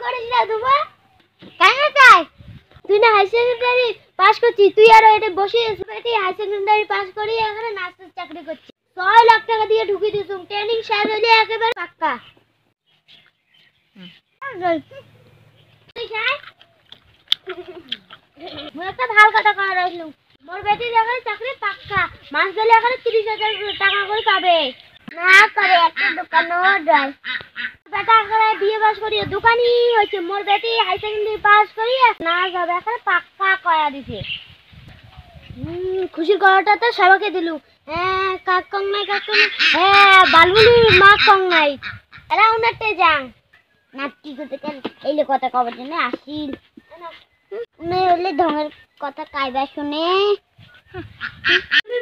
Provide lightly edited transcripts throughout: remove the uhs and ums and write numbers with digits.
করিস রে দুবা? কেন চাই? তুই না হাই সেকেন্ডারি পাস করছিস, তুই আর এটা বসে বেটি হাই সেকেন্ডারি পাস করি এখানে নার্সের চাকরি করছিস। 6 লাখ টাকা দিয়ে ঢুকিয়ে দিছুম, ট্রেনিং শেষ হলে একেবারে পাক্কা। মুই একটা ভাল কথা কয়ে রাখলুম, মোর বেটির এখানে চাকরি পাক্কা, মাস গেলে এখানে 30,000 টাকা করে পাবে। না করে একটা দোকানও দেয়। বেটা এখানে বিয়ে পাস করিয়ে দোকানই হয়েছে, মোর বেটি হাই সেকেন্ডারি পাস করিয়ে না যাবে এখানে পাক্কা কয়া দিছে। খুশির কথাটা তো সবাইকে দিলু। হ্যাঁ কাক কং নাই, কাক কং হ্যাঁ বালবুলির মা কং নাই, এরা উনারটে যাং নাটকি করতে কেন এইলে কথা কবার জন্য আসিল। উনি হলে ঢঙের কথা কাইবা শুনে।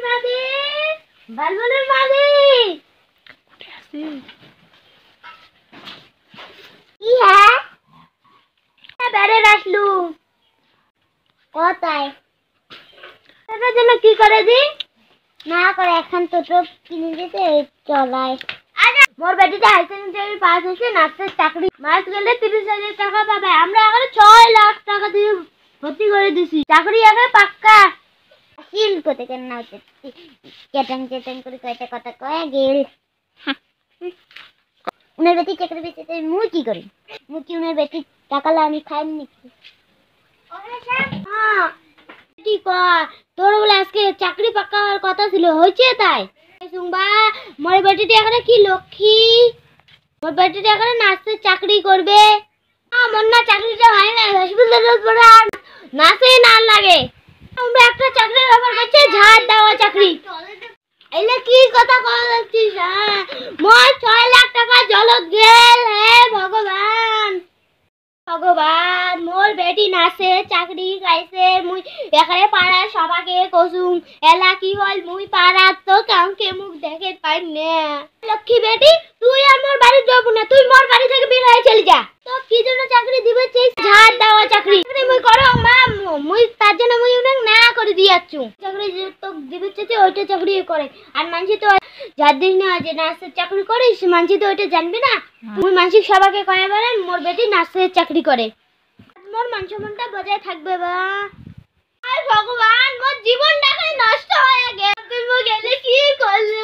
মাদি বালবুলির মাদি কি হ্যাঁ বেড়ে আসলু কোথায় এটার জন্য কি করে দি না করে এখন তো কিনে দিতে চলায়। মোর বেটিটা হাই সেকেন্ডারি পাস হয়েছে, নার্সের চাকরি, মাস গেলে 30,000 টাকা পাবে। আমরা এখানে 6 লাখ টাকা দিয়ে ভর্তি করে দিছি, চাকরি আগে পাক্কা। আসিল কোথা কেন না চেটাং চেটাং করে কয়টা কথা কয়ে গেল। উনার বেটি চাকরি পেয়েছে, মুই কি করি? মুই কি উনার বেটি টাকা আমি খাইনি নাকি? তোর বলে আজকে চাকরি পাক্কা হওয়ার কথা ছিল, হয়েছে তাই? শুনবা মোর বেটিটি এখানে কি লক্ষ্মী, মোর বেটিটি এখানে নার্সের চাকরি করবে। আমার না চাকরিটা হয় না, হসপিটালে পড়ে আর নার্সে না লাগে। আমরা একটা চাকরির অফার করছে, ঝাড় দেওয়া চাকরি। এলে কি কথা কওয়া যাচ্ছিস? হ্যাঁ মোর 6 লাখ টাকা জলত গেল। হে ভগবান ভগবান, মোর বেটি নার্সে চাকরি পাইছে, মুই এখানে পাড়ার সবাইকে কসুম। এলা কি হল মুই পাড়ার তো কাউকে মুখ দেখে পাই না। লক্ষ্মী বেটি তুই আর মোর বাড়ি যাবো না, তুই মোর বাড়ি থেকে বের হয়ে চলে যা। তো কি জন্য চাকরি দিবে চাই? ঝাড় দেওয়া চাকরি মুই করো মা, মুই তার জন্য মুই উনাকে না করে দিয়াচ্ছু। চাকরি যে তো দিবে চাই ওইটা চাকরি করে, আর মানছি তো যার দিন না যে নার্সের চাকরি করিস মানছি তো ওইটা জানবি না। তুই মানসিক সবাইকে কয়ে বেড়ান মোর বেটি নার্সের চাকরি করে, মোর মান সম্মানটা বজায় থাকবে। বা ভগবান মোর জীবনটা নষ্ট হয়ে গেল, তুমি গেলে কি করলে?